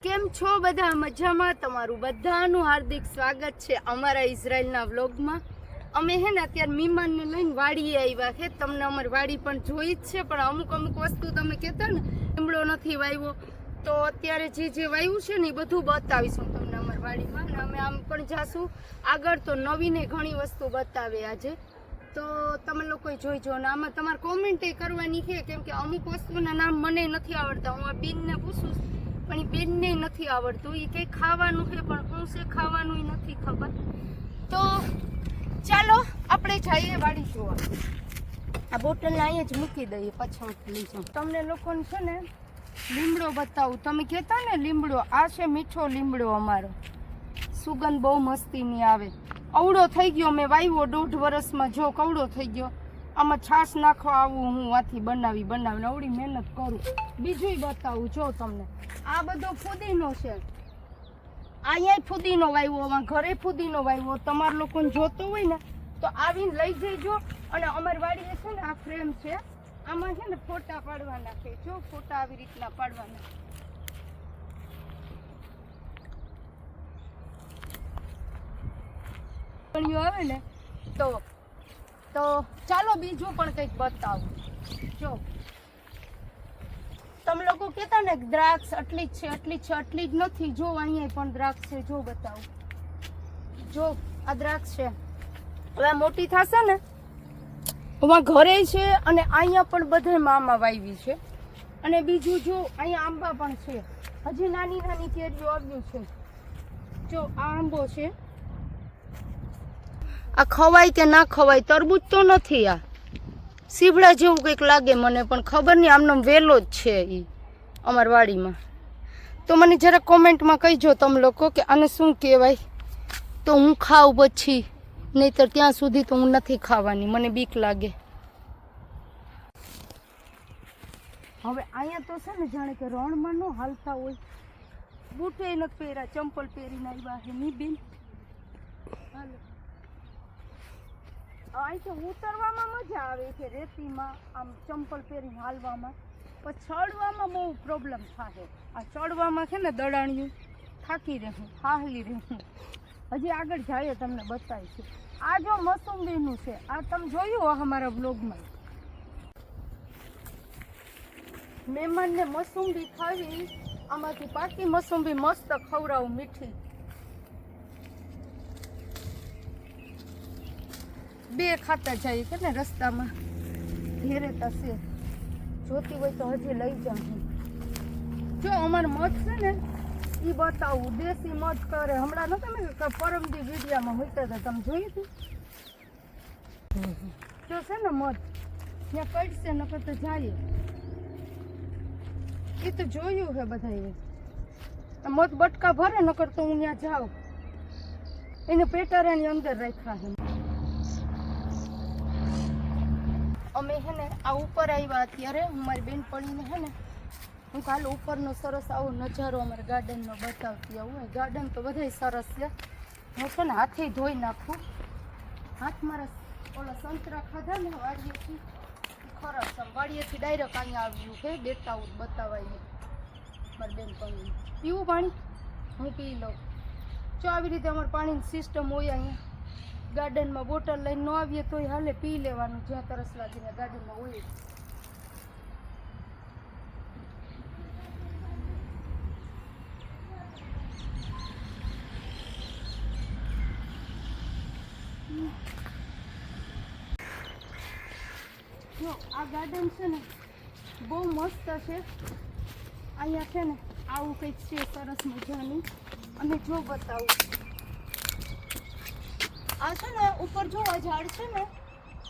કેમ છો બધા મજામાં? તમારું બધાનું હાર્દિક સ્વાગત છે અમારા ઇઝરાયલના વ્લોગમાં. અમે હે ને અત્યારે મહેમાનને લઈને વાડીએ આવ્યા છે. તમને અમારી વાડી પણ જોઈ જ છે, પણ અમુક વસ્તુ તમે કહેતા ને લીમડો નથી વાવ્યો, તો અત્યારે જે વાવ્યું છે ને એ બધું બતાવીશું તમને અમારી વાડીમાં. અને અમે આમ પણ જાશું આગળ, તો નવીને ઘણી વસ્તુ બતાવે આજે, તો તમે લોકોએ જોઈજો. અને આમાં તમારે કોમેન્ટ કરવાની છે, કેમ કે અમુક વસ્તુના નામ મને નથી આવડતા. હું આ બેનને પૂછું પણ એ બેનને નથી આવડતું. એ કંઈ ખાવાનું છે પણ હું છે ખાવાનું એ નથી ખબર. તો ચાલો આપણે જઈએ વાડી જોવા. આ બોટલને અહીંયા જ મૂકી દઈએ, પછી હું લઈ જાઉં. તમને લોકોને છે ને લીમડો બતાવું. તમે કહેતા ને લીમડો, આ છે મીઠો લીમડો અમારો, સુગંધ બહુ મસ્તીની આવે. અવળો થઈ ગયો, મેં વાવ્યો 1.5 વર્ષમાં, જો કવડો થઈ ગયો. આમાં છાશ નાખવા આવું હું આથી બનાવીને અવળી મહેનત કરું. બીજું બતાવું જો તમને. આ બધો ફુદીનો છે, અહીંયા ફુદીનો વાવ્યો, આમાં ઘરે ફુદીનો વાવ્યો. તમારા લોકોને જોતો હોય ને તો આવીને લઈ જજો. અને અમારી વાડીએ છે ને આ ફ્રેમ છે, આમાં છે ને ફોટા પાડવાના છે. જો ફોટા આવી રીતના પાડવાના. આવે ને તો ચાલો બીજું પણ કંઈક બતાવું. જો તમે લોકો કહેતા ને દ્રાક્ષ આટલી જ છે, આટલી જ નથી. જો અહીંયા પણ દ્રાક્ષ છે, જો બતાવું. જો આ દ્રાક્ષ છે, હવે મોટી થશે ને એમાં ઘરે છે, અને અહીંયા પણ બધે મામા વાવી છે. અને બીજું જો અહીંયા આંબા પણ છે, હજી નાની કેરીઓ આવ્યું છે. જો આ આંબો છે, આ ખવાય કે ના ખવાય, તરબૂચ તો નથી. આ સીવડા જેવું કંઈક લાગે મને, પણ ખબર નહીં, આમનો વેલો જ છે એ અમારી વાડીમાં. તો મને જરા કોમેન્ટમાં કહીજો તમે લોકો કે આને શું કહેવાય, તો હું ખાઉં પછી, નહીંતર ત્યાં સુધી તો હું નથી ખાવાની, મને બીક લાગે. હવે અહીંયા તો છે ને જાણે કે રણમાં ન હાલતા હોય. બૂટે નથી પહેર્યા, ચંપલ પહેરીને આવ્યા છે ની બેન. હાલો, અહીંથી ઉતરવામાં મજા આવે છે રેતીમાં, આમ ચંપલ પહેરીને હાલવામાં. પણ ચડવામાં બહુ પ્રોબ્લેમ થાય. આ ચડવામાં છે ને દડાણિયું થાકી રહું, હાહલી રહું. હજી આગળ જાય તમને બતાવીશું. આ જો મોસંબીનું છે, આ તમે જોયું અમારા બ્લોગમાં. મહેમાનને મોસંબી ખાવી, આમાંથી પાકી મોસંબી મસ્ત ખવડાવું, મીઠી. 2 ખાતા જાય કે ને રસ્તામાં ઘેરે તસે. જોતી હોય તો હજી લઈ જાઉં. જો અમારે મધ છે ને એ બતાવું, દેશી મધ કરે. હમણાં નતા ને પરમદી વિડીયામાં મૂકતા હતા, તમે જોયું હતું? જો છે ને મધ ત્યાં કડશે, નકર તો જાય. એ તો જોયું છે બધાએ. મધ બટકા ભરે, નકર તો હું ત્યાં જાઉં. એને પેટારાની અંદર રાખ્યા છે. અમે હે ને આ ઉપર આવ્યા અત્યારે. મારી બેનપણીને હે ને હું કાલે ઉપરનો સરસ આવો નજારો અમારા ગાર્ડનનો બતાવતી આવું. ગાર્ડન તો બધાય સરસ છે. હું છે ને હાથે ધોઈ નાખું. હાથ મારા ઓલા સંતરા ખાધા ને વાડીએથી, ખરસ વાડીએથી ડાયરેક્ટ અહીંયા આવ્યું છે. દેતાવું બતાવાય મારી બેનપણી. પીવું પાણી? હું પી લઉં. જો આવી રીતે અમારે પાણીની સિસ્ટમ હોય અહીંયા. ગાર્ડનમાં બોટલ લઈને ન આવીએ તોય હાલે, પી લેવાનું જ્યાં તરસ લાગીને ગાર્ડનમાં હોય. જો આ ગાર્ડન છે ને બહુ મસ્ત છે. અહીંયા છે ને આવું કંઈક છે સરસ મજાનું. અને જો બતાવું, આ છે ને ઉપર જો આ ઝાડ છે ને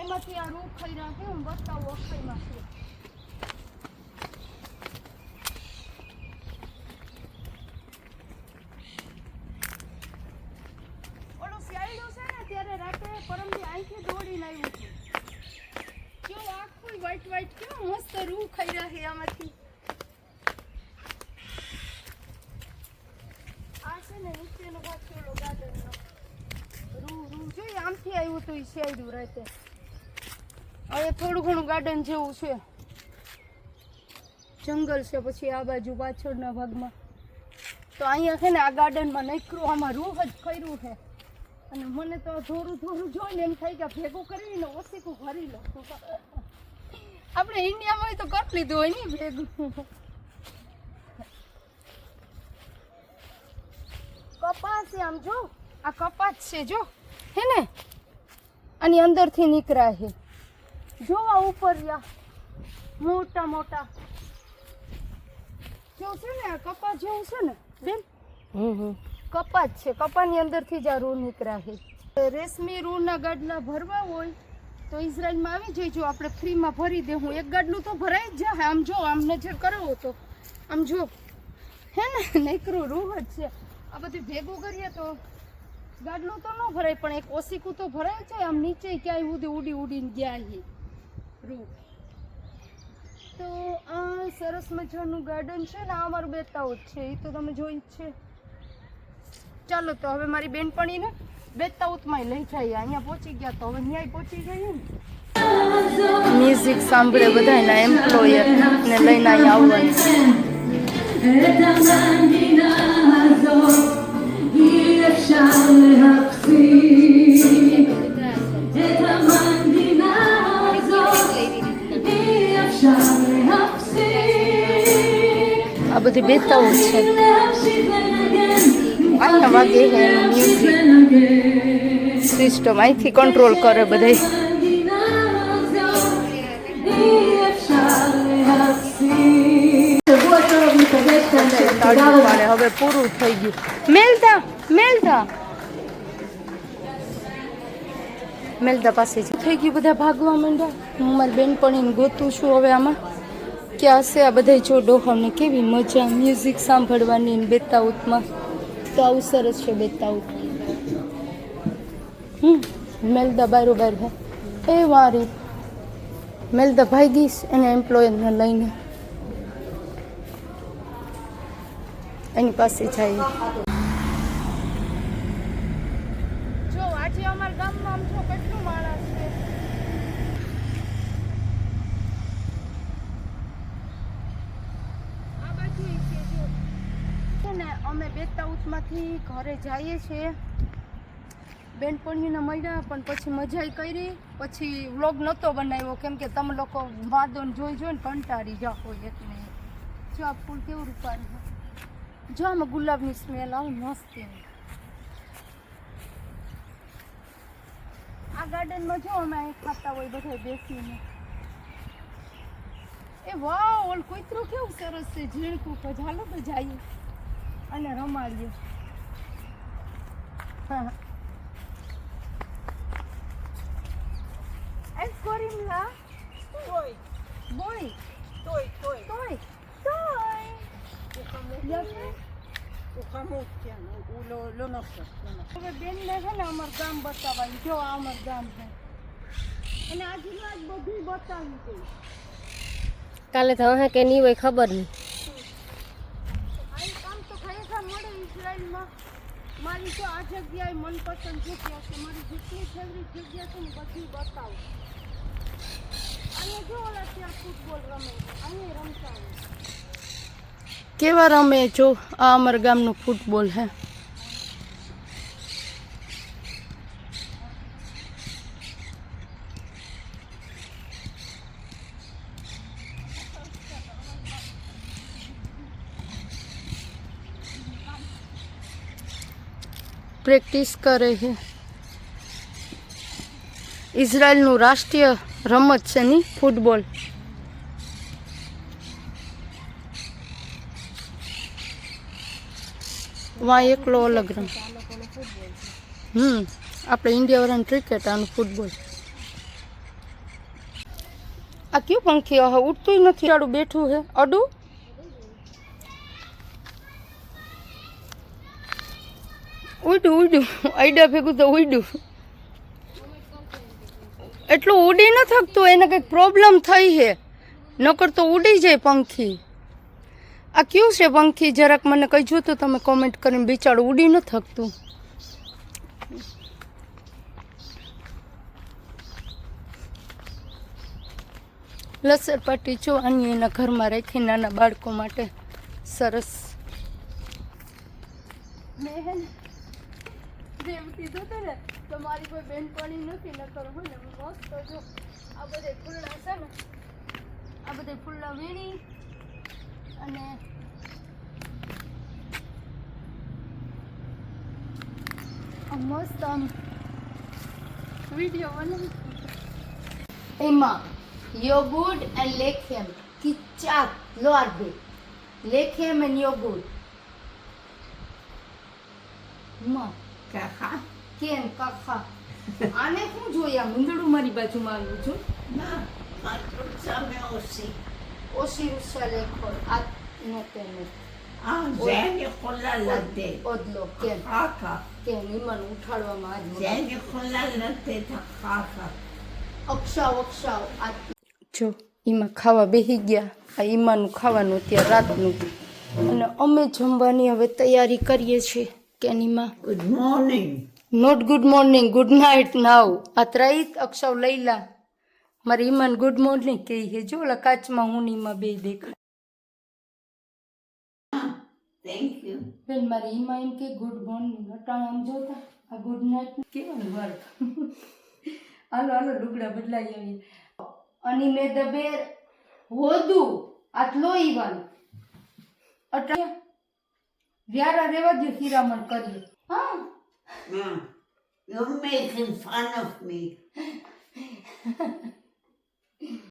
એમાંથી આ રૂ ખાઈ રહ્યા છે. હું બતાવું અખાઈમાં છે. ઓલું શિયાળું છે ને ત્યારે રાતે પરમથી અહીંથી દોડીને આવ્યું હતું. જો આખું વ્હાઈટ કેવું મસ્ત રૂ ખાઈ રહ્યા છે આમાંથી. આ છે ને નીચેનો ભાગ છે ઓલો ગાર્ડનનો. જોઈએ આમથી આવ્યું હતું એ શેડ્યું રાતે. હવે થોડું ઘણું ગાર્ડન જેવું છે, જંગલ છે. પછી આ બાજુ પાછળના ભાગમાં તો અહીંયા છે ને આ ગાર્ડનમાં નીકળું, આમાં રૂહ જ કર્યું છે. અને મને તો થોડું થોડું જોઈને એમ થાય કે ભેગું કરીને ઓસીકું ભરી લો. આપણે ઇન્ડિયામાં હોય તો કરી લીધું હોય ને ભેગું. કપાસ છે આમ જો, આ કપાસ છે જો, હે ને આની અંદરથી નીકળ્યા છે. જો આ ઉપર મોટા મોટા જો છે ને, આ કપાસ જેવું છે ને બેન, કપાસ છે. કપાસની અંદરથી જ આ રૂ નીકળ્યા છે. રેશમી રૂના ગાડલા ભરવા હોય તો ઇઝરાયલમાં આવી જઈજો, આપણે ફ્રીમાં ભરી દેવું. એક ગાડલું તો ભરાઈ જ જાય. આમ જો, આમ નજર કરાવો તો આમ જો, હે ને નીકળું રૂહ જ છે. આ બધું ભેગું કરીએ તો ગાડલું તો ન ભરાય, પણ એક ઓસીકું તો ભરાય છે. આમ નીચે ક્યાંય ઉડી ઉડી ઉડીને ગયા છે રૂ. તો આ સરસ મજાનું ગાર્ડન છે ને, આ અમારું બેતાઉત છે, એ તો તમે જોઈ જ છે. ચાલો તો હવે મારી બેનપણીને બેતાઉતમાં લઈ જઈએ. અહીંયા પહોંચી ગયા તો હવે ન્યાય પહોંચી જઈએ ને. મ્યુઝિક સાંભળે બધા એના એમ્પ્લોયર ને લઈને અહીંયા આવવાનું. આ બધી બેતાઉત છે. અહીંયા વાગે છે મ્યુઝિક સિસ્ટમ, અહીંથી કંટ્રોલ કરે બધા. હવે પૂરું થઈ ગયું. મેલતા પાસે થઈ ગયું. બધા ભાગવા માંડ્યા. હું મારી બેનપણીને ગોતું છું હવે આમાં ક્યાં હશે. આ બધા જો ડોહાને કેવી મજા મ્યુઝિક સાંભળવાની બેતાઉતમાં. તો આવું સરસ છે બેતાઉત. મેલદા બારોબાર હે એ વારી. મેલદા ભાગીશ એના એમ્પ્લોયરને લઈને એની પાસે જાય. જો આજે અમારા ગામમાં આમ જો કેટલું માણસ છે. આ બાજુ છે જો છે ને, અમે બેતાઉતમાંથી ઘરે જઈએ છીએ. બેનપણીને મળ્યા પણ પછી મજા કરી. પછી વ્લોગ નહોતો બનાવ્યો કેમ કે તમે લોકો વાદોને જોઈ જોઈને કંટાળી જાઓ હોય એટલે. જો આ ફૂલ કેવું રૂપારું છે. જો આમાં ગુલાબની સ્મેલ આવે મસ્ત એવી. આ ગાર્ડનમાં જો અમે અહીં ખાતા હોય બધા બેસીને. એ વાહ, ઓલ કૂતરું કેવું સરસ છે, ઝીણકું. ચાલો તો જઈએ અને રમાડીએ. હા Es Corimla. Toy. Boy. Toy. હવે બેનને છે ને અમારું ગામ બતાવવાનું. જો આ અમારું ગામ છે અને આજુબાજુ બધું બતાવી દે. કાલે તો હે કે નહીં હોય ખબર નહીં. આ કામ તો ખરેખર મળે ઇઝરાયલમાં. મારી તો આ જગ્યાએ મનપસંદ જગ્યા છે. મારી જેટલી ફેવરિટ જગ્યા છે ને બધી બતાવું. અહીંયા જો ઓલા ત્યાં ફૂટબોલ રમે, અહીંયા રમતા હોય. કેવા રમે જો. આ અમારા ગામનું ફૂટબોલ હે. પ્રેક્ટિસ કરે છે. ઇઝરાયલનું રાષ્ટ્રીય રમત છે ની ફૂટબોલ. વાં એકલો અલગ રમ. આપણે ઇન્ડિયાવાળાનું ક્રિકેટ, આનું ફૂટબોલ. આ કયું પંખી હવે ઉડતું નથી. આડું બેઠું છે અડું. ઉડ્યું આઈડા ભેગું તો ઉડ્યું. એટલું ઉડી ન થકતું, એને કંઈક પ્રોબ્લેમ થઈ છે. નકર તો ઉડી જાય પંખી. આ કયું છે પંખી જરાક મને કહીજો તો તમે કોમેન્ટ કરીને. બિચારું ઉડી ન થકતું. લસરપાટી જો આની એના ઘરમાં રાખી નાના બાળકો માટે સરસ. મેં હે ને જેમ કીધું હતું ને તમારી કોઈ બેનપણી નથી ન કરો હોય ને મસ્ત જો આ બધે ફૂલડા છે ને આ બધે ફૂલડા વીણી અને મસ્ત આમ વિડીયો બનાવી એમાં યોગુડ એન્ડ લેખેમ કિચાક લોર્બે લેખેમ એન્ડ યોગુડ માં કાકા કેમ કાકા આને શું જોયા મુંદડું મારી બાજુમાં આવ્યું છું ના માત્ર સામે ઓછી ઓછી રૂસા લેખો આ નો તેને આ જેને ખોલા લગતે ઓદલો કેમ કાકા કેમ ઈમાન ઉઠાડવામાં આજ જેને ખોલા લગતે था કાકા અક્ષાવ આ જો ઈમાં ખાવા બેસી ગયા આ ઈમાનું ખાવાનું ત્યાં રાતનું અને અમે જમવાની હવે તૈયારી કરીએ છીએ કેનીમાં good morning not good morning good night now આ ત્રૈત અક્ષવ લઈલા મારી ઈમાન ગુડ મોર્નિંગ કહે છે જો ઓલા કાચમાં હું ઈમાં બે દેખાય થેન્ક યુ બેન મારી ઈમાં એમ કે ગુડ મોર્નિંગ અટાણે આમ જોતા આ ગુડ નાઇટ કેવાનું વર્ક હાલો હાલો લુગડા બદલાઈ આવીએ અને મેં દબેર હોદું આટલો ઈવાન અટાણે વ્યારા રેવા દો હીરામણ કરીએ હા You're making fun of me.